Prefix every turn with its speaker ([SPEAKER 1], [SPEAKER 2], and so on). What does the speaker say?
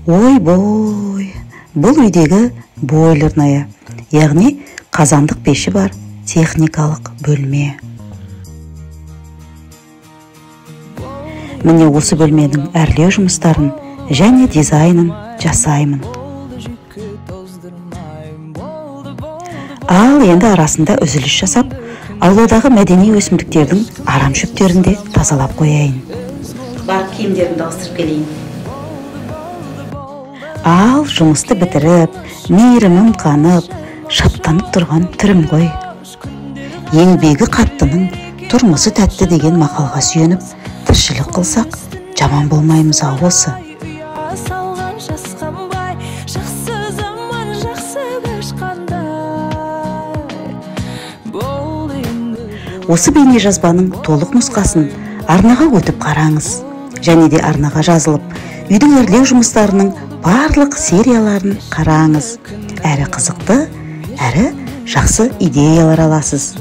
[SPEAKER 1] Ой-бой, бұл үйдегі бойлерная, яғни қазандық пеші бар техникалық бөлме. Міне осы бөлменің әрлеу жұмыстарын және дизайнын жасаймын. Ал енді арасында үзіліс жасап, ауладағы мәдени өсімдіктердің арам шөптерін де тазалап қояйын. Бар киімдерімді ауыстырып келейін. Ал жұмысты бітіріп, мейірімім қанып, шаттанып тұрған түрім ғой. Еңбегі қаттының тұрмысы тәтті деген мақалға сүйеніп, тіршілік қылсақ, жаман болмаймыз ау осы. Осы бейне жазбаның толық нұсқасын арнаға өтіп қараңыз. Және де арнаға жазылып, үйдің әрлеу жұмыстарының барлық серияларын қараңыз. Әрі қызықты, әрі жақсы идеялар аласыз.